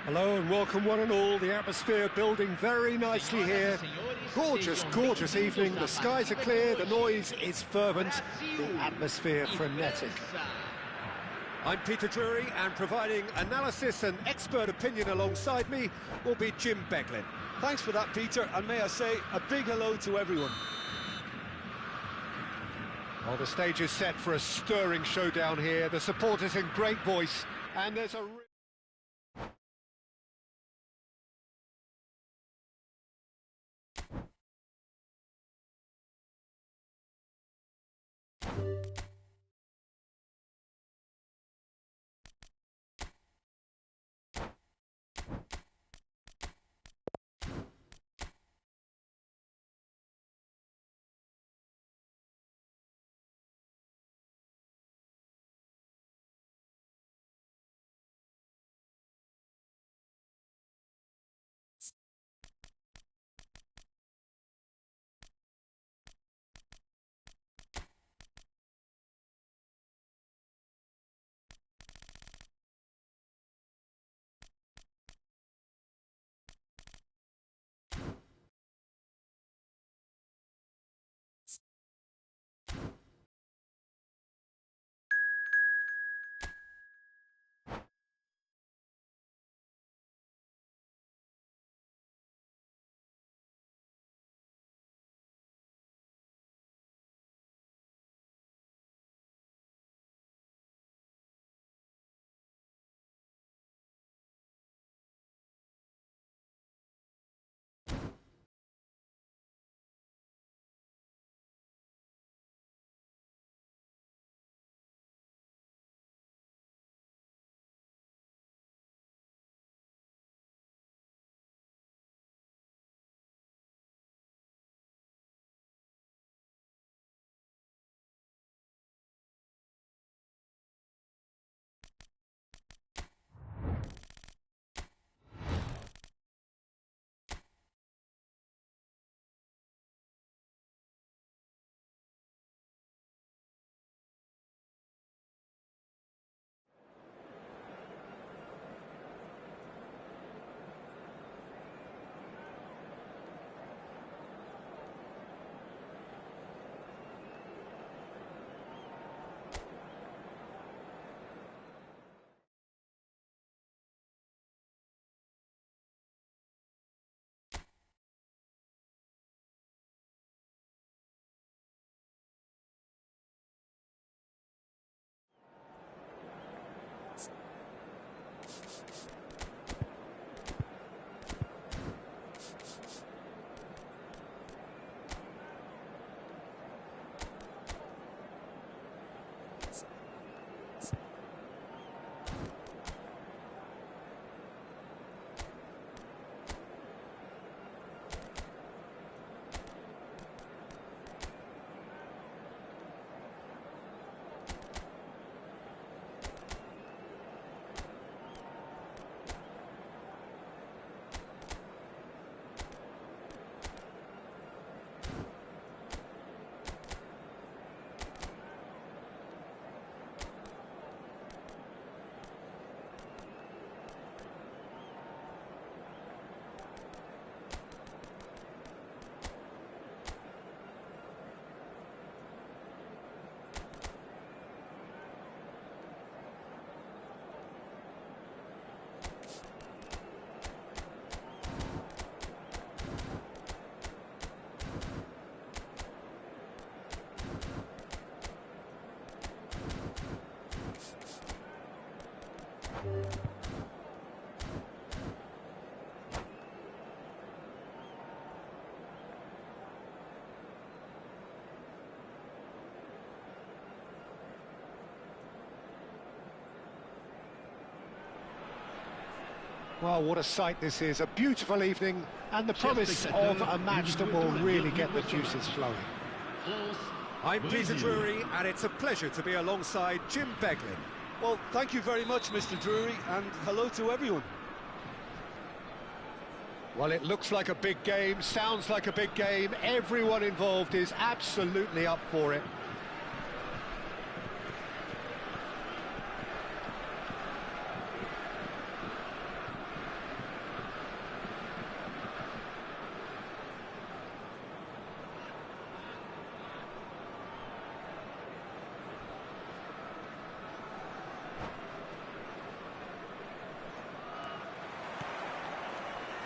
Hello and welcome one and all. The atmosphere building very nicely here. Gorgeous, gorgeous evening. The skies are clear, the noise is fervent, the atmosphere frenetic. I'm Peter Drury, and providing analysis and expert opinion alongside me will be Jim Beglin. Thanks for that, Peter, and may I say a big hello to everyone. Well, the stage is set for a stirring showdown here. The supporters in great voice, and there's a... Well, what a sight this is. A beautiful evening and the promise of a match that will really get the juices flowing. I'm Peter Drury, and it's a pleasure to be alongside Jim Beglin. Well, thank you very much, Mr. Drury, and hello to everyone. Well, it looks like a big game, sounds like a big game. Everyone involved is absolutely up for it.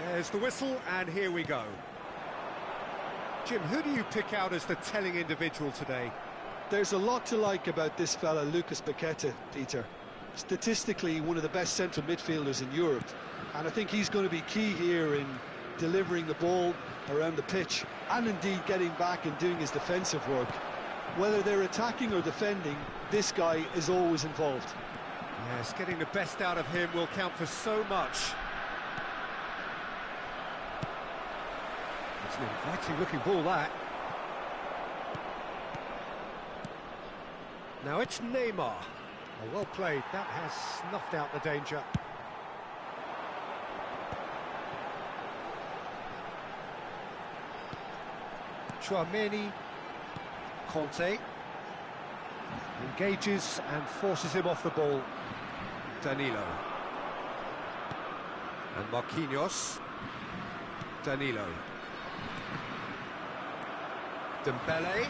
There's the whistle, and here we go. Jim, who do you pick out as the telling individual today? There's a lot to like about this fella, Lucas Paqueta, Peter. Statistically, one of the best central midfielders in Europe. And I think he's going to be key here in delivering the ball around the pitch and indeed getting back and doing his defensive work. Whether they're attacking or defending, this guy is always involved. Yes, getting the best out of him will count for so much. It's an inviting looking ball, that. Now it's Neymar. Oh, well played, that has snuffed out the danger. Tchouaméni, Conte engages and forces him off the ball. Danilo and Marquinhos. Danilo, Dembele,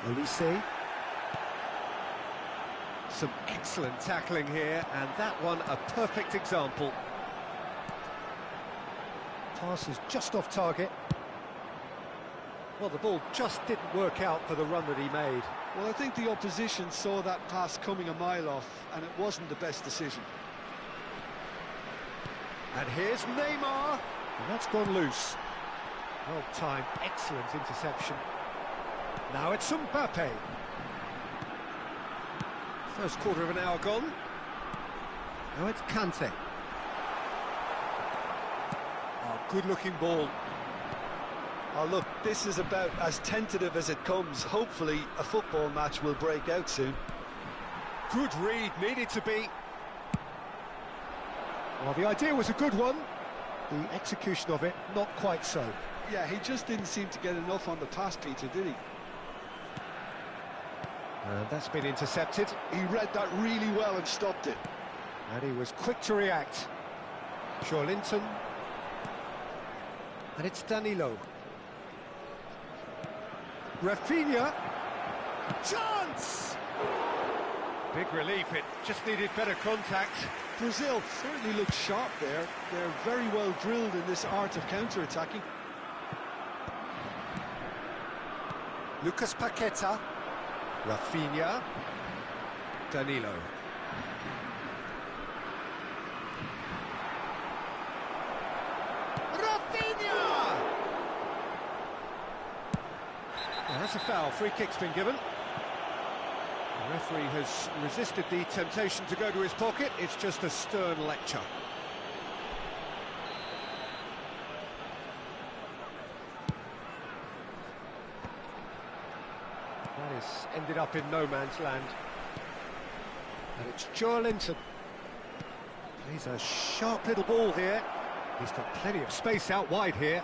Olise. Some excellent tackling here, and that one a perfect example. Pass is just off target. Well, the ball just didn't work out for the run that he made. Well, I think the opposition saw that pass coming a mile off, and it wasn't the best decision. And here's Neymar. And that's gone loose. Well timed, excellent interception. Now it's Mbappe. First quarter of an hour gone. Now it's Kante. Oh, good-looking ball. Oh, look, this is about as tentative as it comes. Hopefully, a football match will break out soon. Good read, needed to be. Well, the idea was a good one. The execution of it, not quite so. Yeah, he just didn't seem to get enough on the pass, Peter, did he? And that's been intercepted. He read that really well and stopped it. And he was quick to react. Joelinton. And it's Danilo. Rafinha. Chance! Big relief, it just needed better contact. Brazil certainly looks sharp there. They're very well drilled in this art of counter-attacking. Lucas Paqueta. Rafinha. Danilo. Rafinha! Well, that's a foul. Free kick's been given. The referee has resisted the temptation to go to his pocket. It's just a stern lecture. That has ended up in no man's land. And it's Joelinton. He's a sharp little ball here. He's got plenty of space out wide here.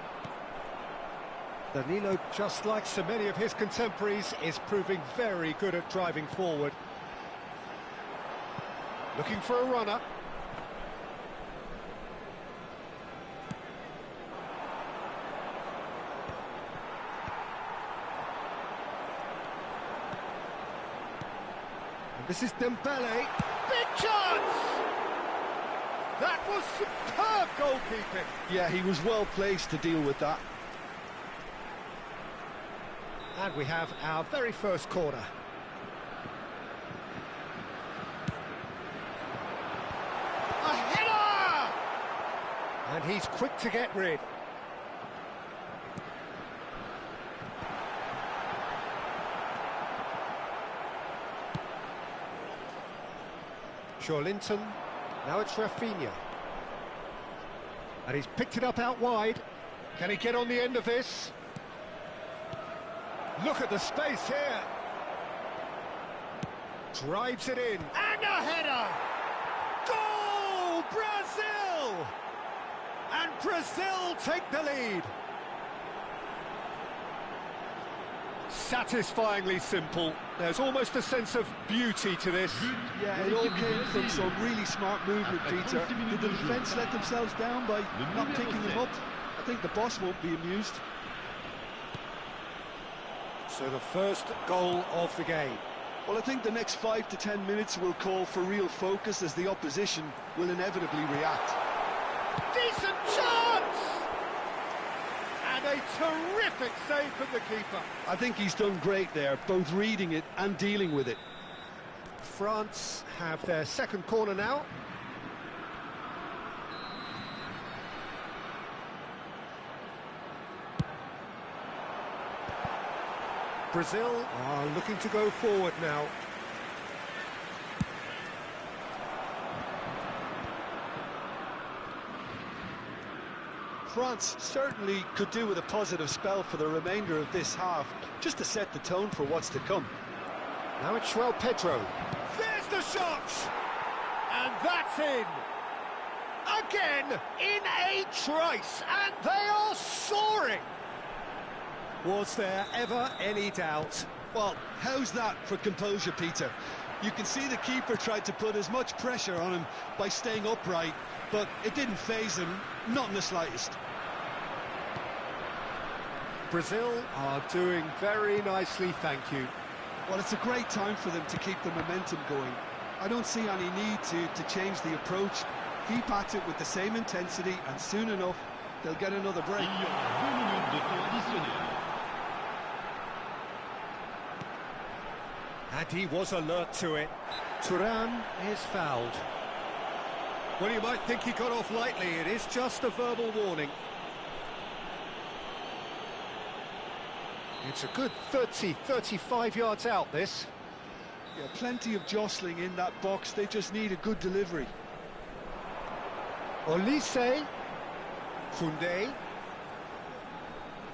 Danilo, just like so many of his contemporaries, is proving very good at driving forward. Looking for a runner. And this is Dembele. Big chance! That was superb goalkeeping. Yeah, he was well placed to deal with that. And we have our very first corner. A header! And he's quick to get rid. Joelinton. Now it's Rafinha. And he's picked it up out wide. Can he get on the end of this? Look at the space here. Drives it in. And a header! Goal! Brazil! And Brazil take the lead. Satisfyingly simple. There's almost a sense of beauty to this. Yeah, it all came from some really smart movement, Peter. Did the defence let themselves down by not picking them up? I think the boss won't be amused. So the first goal of the game. Well, I think the next 5 to 10 minutes will call for real focus as the opposition will inevitably react. Decent chance! And a terrific save from the keeper. I think he's done great there, both reading it and dealing with it. France have their second corner now. Brazil are looking to go forward now. France certainly could do with a positive spell for the remainder of this half, just to set the tone for what's to come. Now it's João Pedro. There's the shot! And that's in! Again, in a trice, and they are soaring! Was there ever any doubt? Well, how's that for composure, Peter? You can see the keeper tried to put as much pressure on him by staying upright, but it didn't faze him, not in the slightest. Brazil are doing very nicely, thank you. Well, it's a great time for them to keep the momentum going. I don't see any need to change the approach. Keep at it with the same intensity, and soon enough, they'll get another break. And he was alert to it. Thuram is fouled. Well, you might think he got off lightly. It is just a verbal warning. It's a good 35 yards out, this. Yeah, plenty of jostling in that box. They just need a good delivery. Olise. Koundé.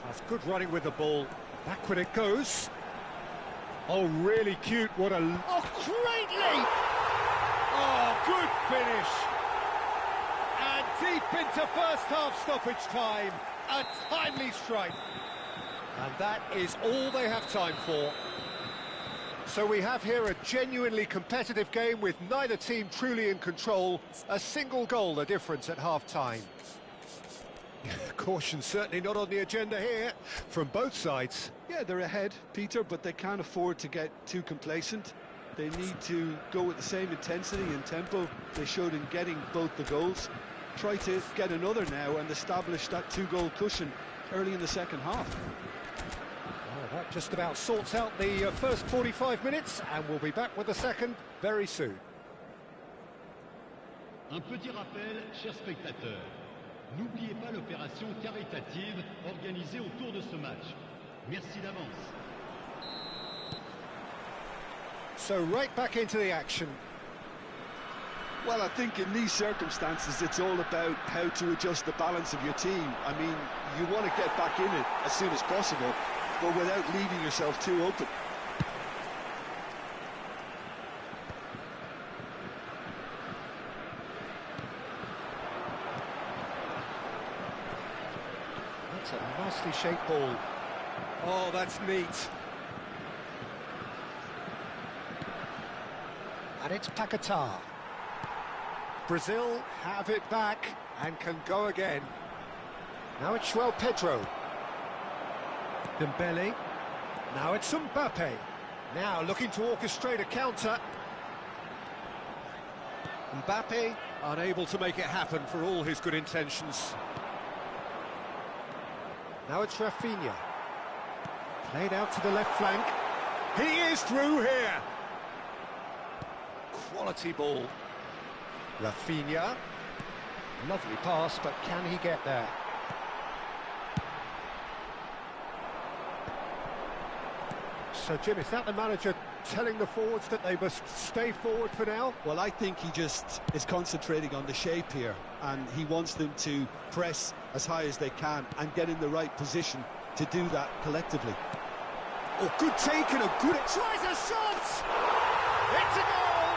That's good running with the ball. Back when it goes. Oh, really cute. What a... Oh, great leap! Oh, good finish. And deep into first half stoppage time. A timely strike. And that is all they have time for. So we have here a genuinely competitive game with neither team truly in control. A single goal the difference at half-time. Caution certainly not on the agenda here from both sides. Yeah, they're ahead, Peter, but they can't afford to get too complacent. They need to go with the same intensity and tempo they showed in getting both the goals. Try to get another now and establish that two-goal cushion early in the second half. Well, that just about sorts out the first 45 minutes, and we'll be back with the second very soon. Un petit rappel, chers spectateurs. N'oubliez pas l'opération caritative organisée autour de ce match. Merci d'avance. So right back into the action. Well, I think in these circumstances it's all about how to adjust the balance of your team. I mean, you want to get back in it as soon as possible, but without leaving yourself too open. That's a nicely shaped ball. Oh, that's neat. And it's Paquetá. Brazil have it back and can go again. Now it's João Pedro. Dembele. Now it's Mbappe. Now looking to orchestrate a counter. Mbappe unable to make it happen for all his good intentions. Now it's Rafinha. Played out to the left flank. He is through here. Quality ball. Rafinha. Lovely pass, but can he get there? So, Jim, is that the manager telling the forwards that they must stay forward for now? Well, I think he just is concentrating on the shape here, and he wants them to press as high as they can and get in the right position to do that collectively. Oh, good take and a good... Tries a shot! It's a goal!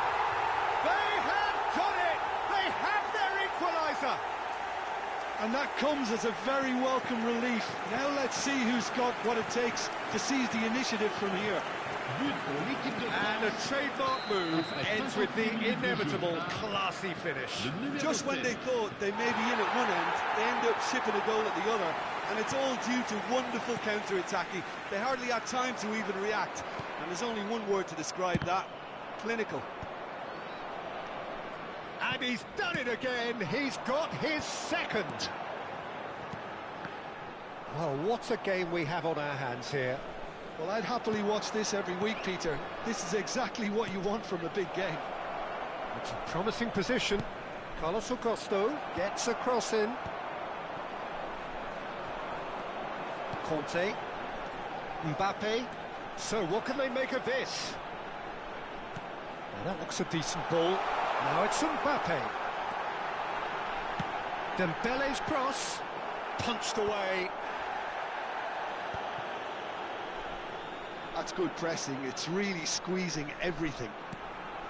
They have done it! They have their equaliser! And that comes as a very welcome relief. Now let's see who's got what it takes to seize the initiative from here. And a trademark move ends with the inevitable classy finish. Just when they thought they may be in at one end, they end up shipping a goal at the other, and it's all due to wonderful counter-attacking. They hardly had time to even react, and there's only one word to describe that: clinical. And he's done it again. He's got his second. Well, what a game we have on our hands here. Well, I'd happily watch this every week, Peter. This is exactly what you want from a big game. It's a promising position. Carlos Augusto gets a cross in. Conte. Mbappe. So what can they make of this? Well, that looks a decent ball. Now it's Mbappe. Dembele's cross. Punched away. That's good pressing. It's really squeezing everything.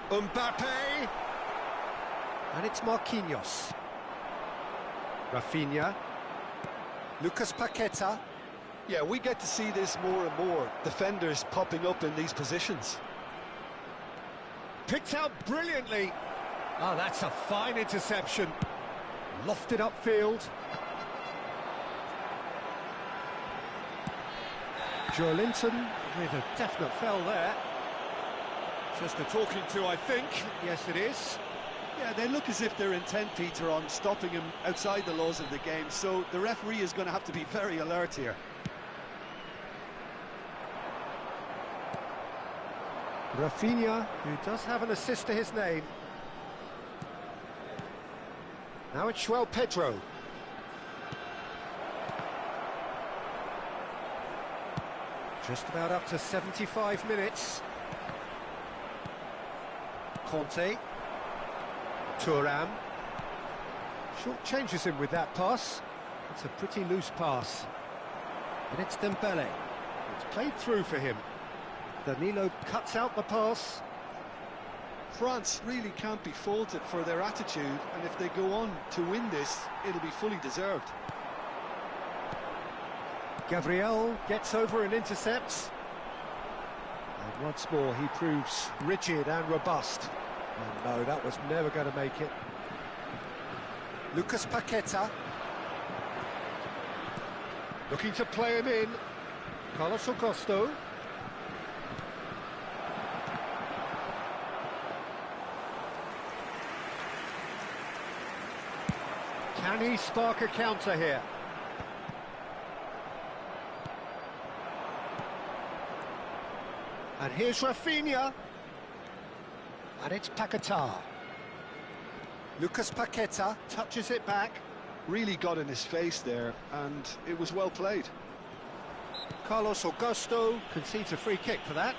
Mbappe. And it's Marquinhos. Rafinha. Lucas Paqueta. Yeah, we get to see this more and more. Defenders popping up in these positions. Picked out brilliantly. Oh, that's a fine interception. Lofted upfield. Joelinton with a definite foul there. Just a talking to, I think. Yes, it is. Yeah, they look as if they're intent, Peter, on stopping him outside the laws of the game, so the referee is going to have to be very alert here. Rafinha, who does have an assist to his name. Now it's João Pedro. Just about up to 75 minutes. Conte. Thuram. Short changes him with that pass. It's a pretty loose pass. And it's Dembele. It's played through for him. Danilo cuts out the pass. France really can't be faulted for their attitude, and if they go on to win this, it'll be fully deserved. Gabriel gets over and intercepts. And once more he proves rigid and robust. And no, that was never going to make it. Lucas Paqueta. Looking to play him in. Carlos Augusto. Can he spark a counter here? And here's Rafinha. And it's Paqueta. Lucas Paqueta touches it back. Really got in his face there, and it was well played. Carlos Augusto concedes a free kick for that.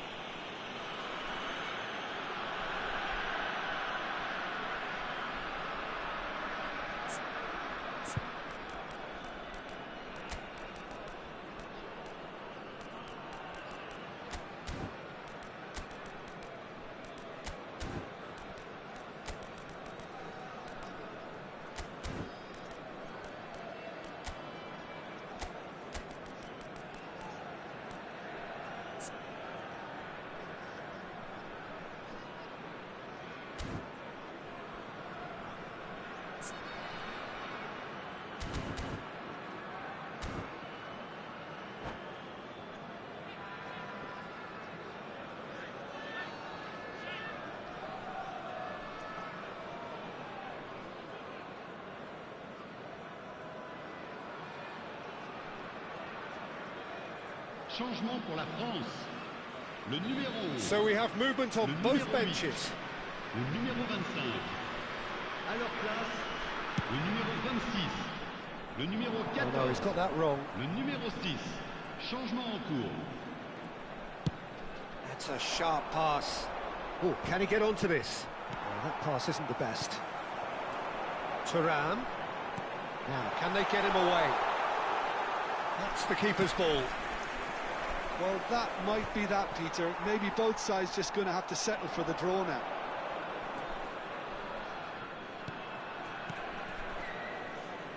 Changement pour la France. Le numéro. So we have movement on both benches. Le numéro 25. À leur place, le numéro 26. Le numéro 14. Oh no, he's got that wrong. Le numéro 6. Changement en cours. That's a sharp pass. Oh, can he get onto this? Oh, that pass isn't the best. Thuram. Now, can they get him away? That's the keeper's ball. Well, that might be that, Peter. Maybe both sides just going to have to settle for the draw now.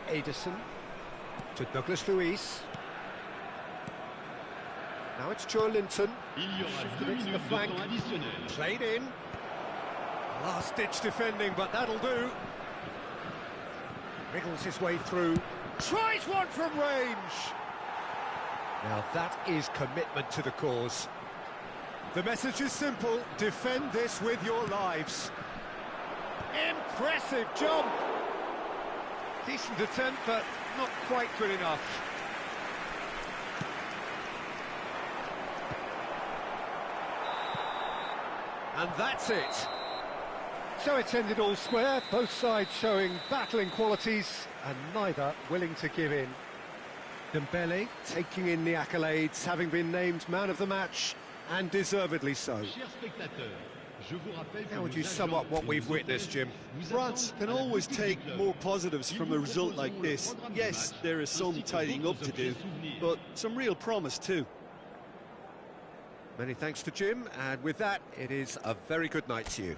Ederson to Douglas Luiz. Now it's Joelinton. Il y aura Shifted 2 it to the minutes de flank. temps additionnel. Played in. Last-ditch defending, but that'll do. Wriggles his way through. Tries one from range. Now that is commitment to the cause. The message is simple: defend this with your lives. Impressive jump! Decent attempt, but not quite good enough. And that's it. So it's ended all square, both sides showing battling qualities, and neither willing to give in. Dembele taking in the accolades, having been named man of the match, and deservedly so. How would you sum up what we've witnessed, Jim? France can always take more positives from a result like this. Yes, there is some tidying up to do, but some real promise too. Many thanks to Jim, and with that, it is a very good night to you.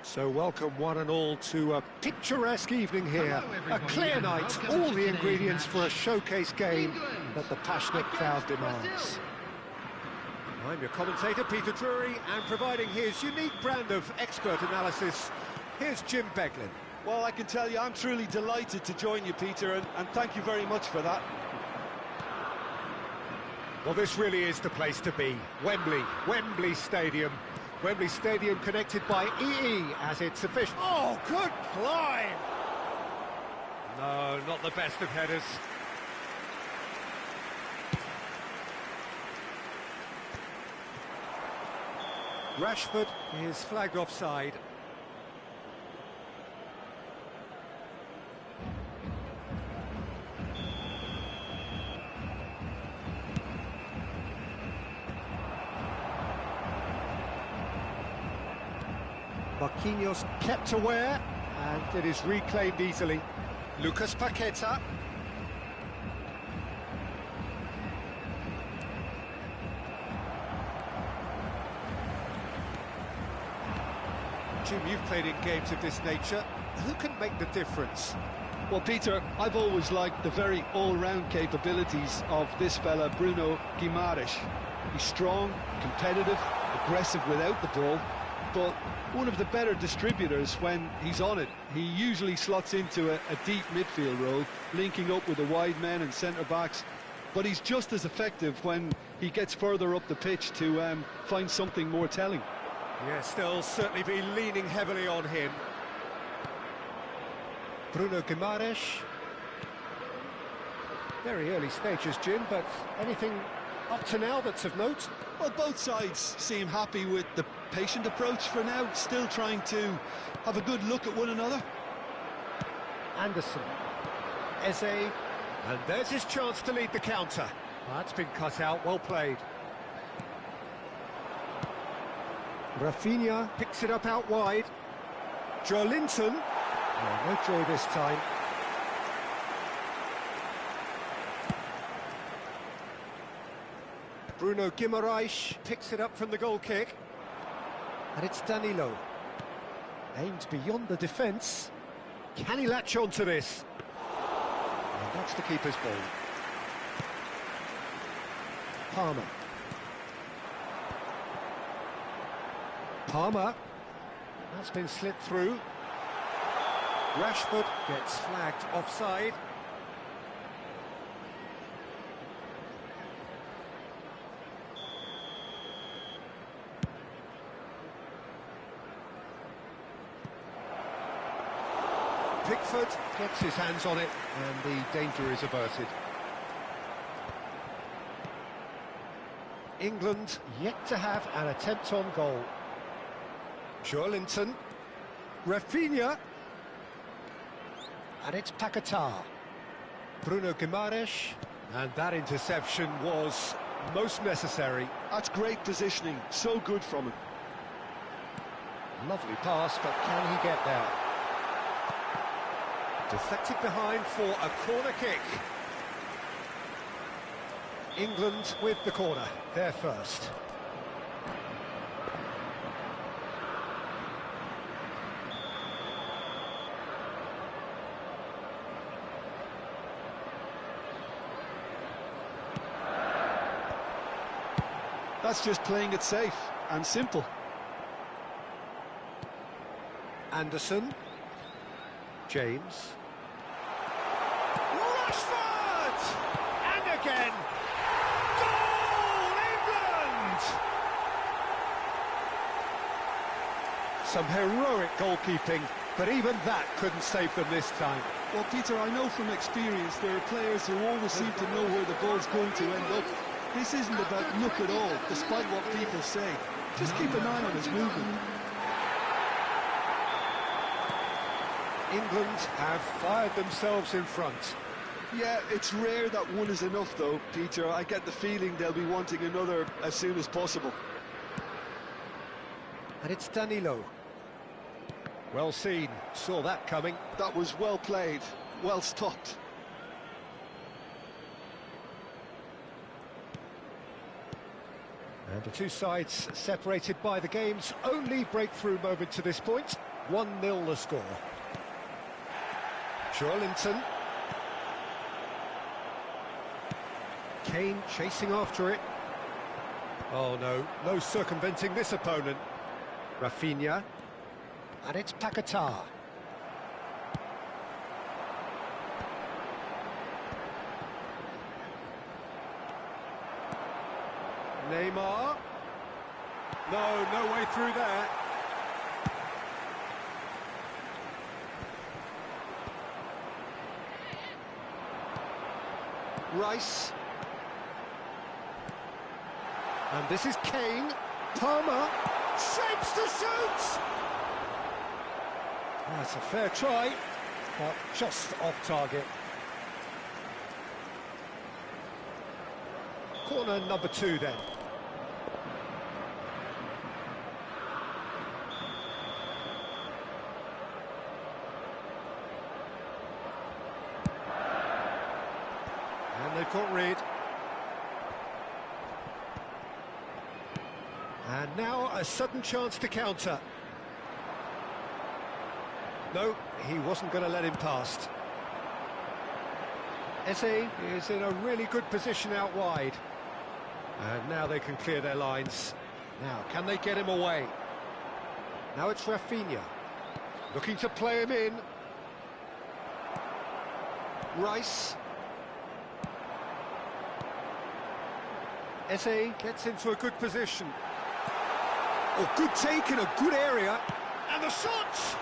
So welcome one and all to a picturesque evening here. A clear night, all the ingredients for a showcase game that the passionate crowd demands. I'm your commentator, Peter Drury, and providing his unique brand of expert analysis, here's Jim Beglin. Well, I can tell you I'm truly delighted to join you, Peter, and thank you very much for that. Well, this really is the place to be. Wembley Stadium. Wembley Stadium connected by EE as its official. Oh, good climb! No, not the best of headers. Rashford is flagged offside. Marquinhos kept aware, and it is reclaimed easily. Lucas Paqueta. Jim, you've played in games of this nature. Who can make the difference? Well, Peter, I've always liked the very all-round capabilities of this fella, Bruno Guimaraes. He's strong, competitive, aggressive without the ball, but one of the better distributors when he's on it. He usually slots into a deep midfield role, linking up with the wide men and centre-backs, but he's just as effective when he gets further up the pitch to find something more telling. Yes, they'll certainly be leaning heavily on him. Bruno Guimaraes. Very early stages, Jim, but anything up to now that's of note? Well, both sides seem happy with the patient approach for now, still trying to have a good look at one another. Anderson. Eze. And there's his chance to lead the counter. That's been cut out, well played. Rafinha picks it up out wide. Joelinton. Oh, no joy this time. Bruno Guimaraes picks it up from the goal kick. And it's Danilo. Aimed beyond the defence. Can he latch on to this? And that's the keeper's ball. Palmer. Palmer. That's been slipped through. Rashford gets flagged offside. Pickford gets his hands on it, and the danger is averted. England yet to have an attempt on goal. Joelinton. Rafinha. And it's Paquetá. Bruno Guimaraes. And that interception was most necessary. That's great positioning, so good from him. Lovely pass, but can he get there? Deflected behind for a corner kick. England with the corner, they're first. That's just playing it safe and simple. Anderson. James. Rashford! And again! Goal, England! Some heroic goalkeeping, but even that couldn't save them this time. Well, Peter, I know from experience there are players who always seem to know where the ball's going to end up. This isn't about luck at all, despite what people say. Just keep an eye on his movement. England have fired themselves in front. Yeah, it's rare that one is enough, though, Peter. I get the feeling they'll be wanting another as soon as possible. And it's Danilo. Well seen, saw that coming. That was well played, well stopped. And the two sides separated by the game's only breakthrough moment to this point. 1-0 the score. Joelinton. Kane chasing after it. Oh no, no circumventing this opponent. Rafinha. And it's Paquetá. Neymar. No way through there. Rice. And this is Kane. Palmer shapes to shoot! That's a fair try, but just off target. Corner number 2 then. And they've got rid. And now a sudden chance to counter. No, he wasn't going to let him past. Eze is in a really good position out wide. And now they can clear their lines. Now, can they get him away? Now it's Rafinha. Looking to play him in. Rice. Eze gets into a good position. Oh, good take in a good area. And the shot!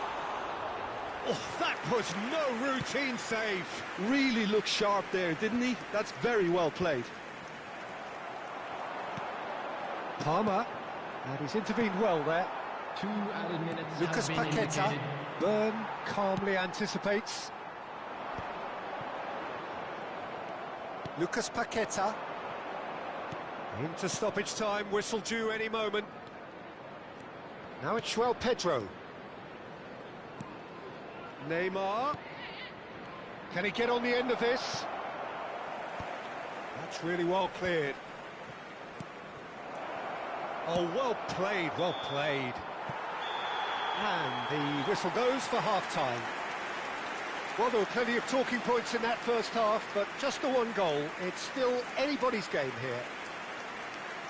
Oh, that was no routine save. Really looked sharp there, didn't he? That's very well played. Palmer, and he's intervened well there. 2 added minutes Lucas have been Paqueta. indicated. Byrne calmly anticipates. Lucas Paqueta. Into stoppage time, whistle due any moment. Now it's João Pedro. Neymar. Can he get on the end of this? That's really well cleared. Oh, well played, well played. And the whistle goes for half-time. Well, there were plenty of talking points in that first half, but just the one goal. It's still anybody's game here.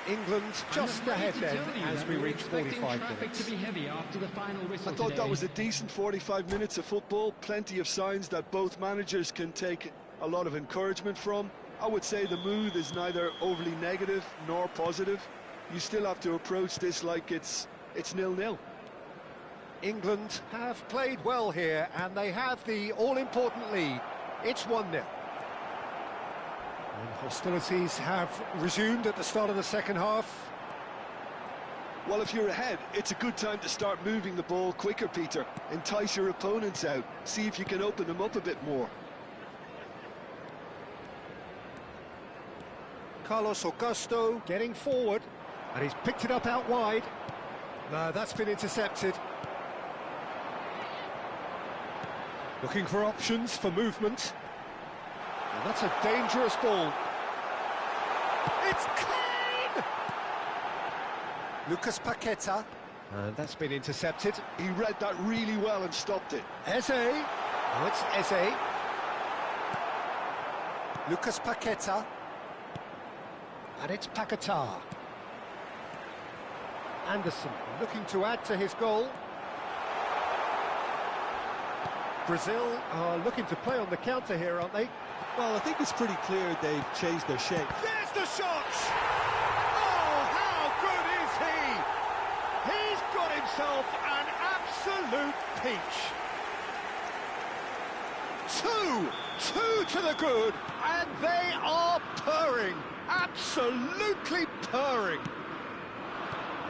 England just ahead then as we reach 45 minutes. To be heavy after the final whistle I thought today. that was a decent 45 minutes of football. Plenty of signs that both managers can take a lot of encouragement from. I would say the mood is neither overly negative nor positive. You still have to approach this like it's 0-0. England have played well here, and they have the all-important lead. It's 1-0. And hostilities have resumed at the start of the second half. Well, if you're ahead, it's a good time to start moving the ball quicker, Peter. Entice your opponents out. See if you can open them up a bit more. Carlos Augusto getting forward, and he's picked it up out wide. No, that's been intercepted. Looking for options for movement. And that's a dangerous ball. It's clean! Lucas Paqueta. And that's been intercepted. He read that really well and stopped it. Eze. Oh, it's Eze. Lucas Paqueta. And it's Paquetá. Anderson looking to add to his goal. Brazil are looking to play on the counter here, aren't they? Well, I think it's pretty clear they've changed their shape. There's the shot! Oh, how good is he? He's got himself an absolute peach. Two to the good, and they are purring, absolutely purring.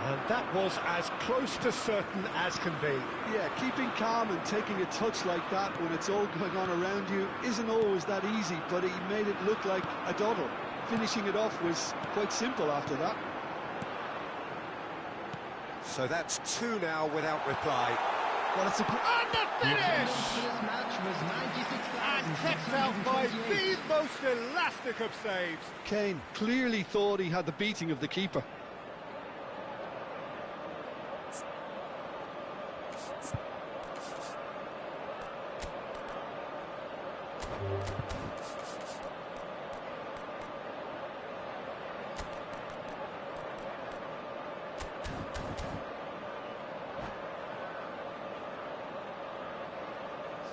And that was as close to certain as can be. Yeah, keeping calm and taking a touch like that when it's all going on around you isn't always that easy, but he made it look like a doddle. Finishing it off was quite simple after that. So that's 2 now without reply. Well, it's a... And the finish! This match was And kept out by the most elastic of saves. Kane clearly thought he had the beating of the keeper.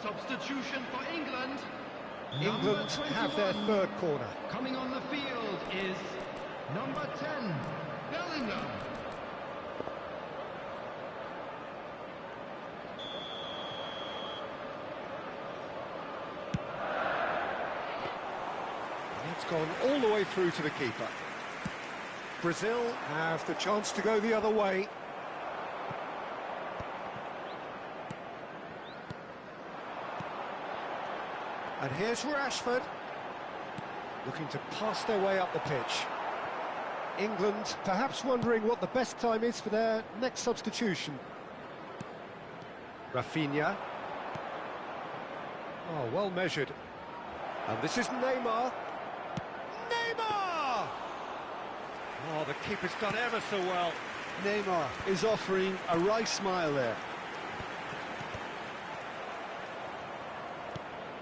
Substitution for England. England have their third corner. Coming on the field is number 10, Bellingham. It's gone all the way through to the keeper. Brazil have the chance to go the other way. And here's Rashford, looking to pass their way up the pitch. England perhaps wondering what the best time is for their next substitution. Rafinha. Oh, well measured. And this is Neymar. Neymar! Oh, the keeper's done ever so well. Neymar is offering a wry smile there.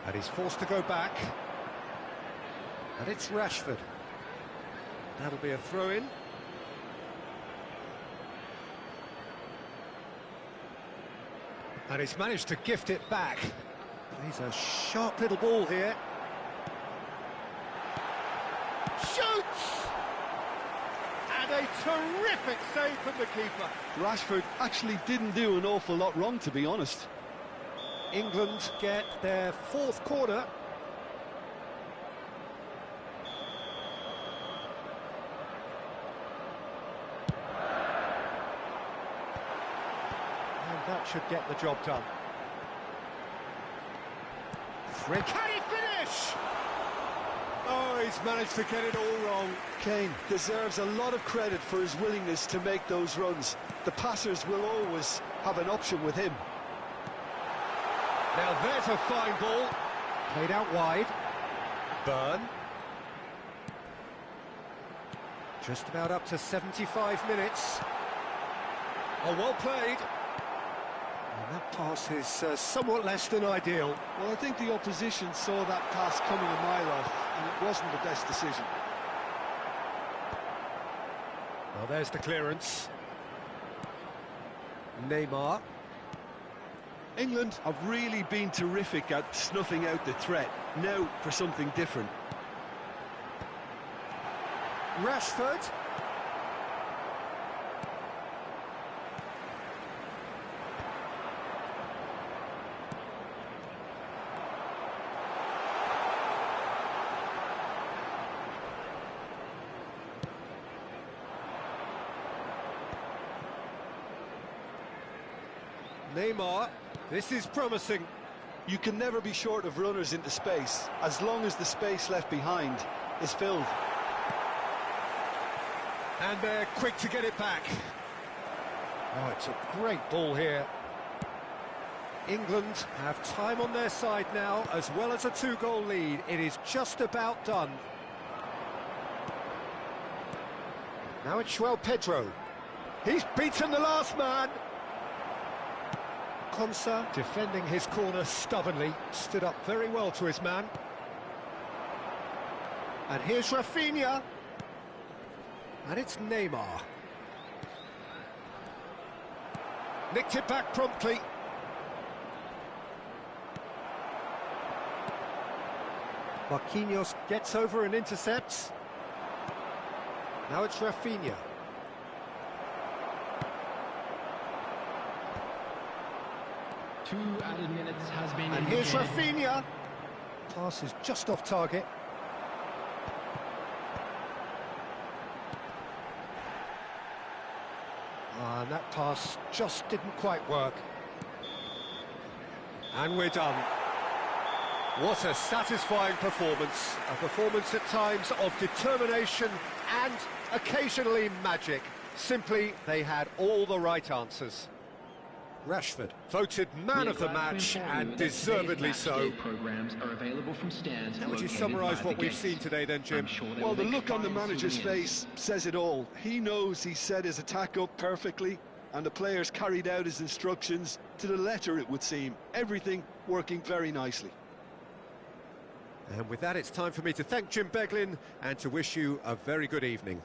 And he's forced to go back. And it's Rashford. That'll be a throw-in. And he's managed to gift it back. He's a sharp little ball here. Shoots! And a terrific save from the keeper. Rashford actually didn't do an awful lot wrong, to be honest. England get their fourth corner. And that should get the job done. Can he finish? Oh, he's managed to get it all wrong. Kane deserves a lot of credit for his willingness to make those runs. The passers will always have an option with him. Now there's a fine ball. Played out wide. Burn. Just about up to 75 minutes. Oh, well played. And that pass is somewhat less than ideal. Well, I think the opposition saw that pass coming a mile off, and it wasn't the best decision. Well, there's the clearance. Neymar. England have really been terrific at snuffing out the threat. Now for something different. Rashford. Neymar, this is promising. You can never be short of runners into space, as long as the space left behind is filled. And they're quick to get it back. Oh, it's a great ball here. England have time on their side now, as well as a two-goal lead. It is just about done. Now it's João Pedro. He's beaten the last man. Konsa, defending his corner stubbornly, stood up very well to his man. And here's Rafinha. And it's Neymar. Nicked it back promptly. Marquinhos gets over and intercepts. Now it's Rafinha. Two added minutes has been And here's Rafinha. Pass is just off target. And that pass just didn't quite work. And we're done. What a satisfying performance. A performance at times of determination and occasionally magic. Simply, they had all the right answers. Rashford, voted man of the match, and deservedly so. How would you summarise what we've seen today then, Jim? Well, the look on the manager's face says it all. He knows he set his attack up perfectly, and the players carried out his instructions to the letter, it would seem. Everything working very nicely. And with that, it's time for me to thank Jim Beglin and to wish you a very good evening.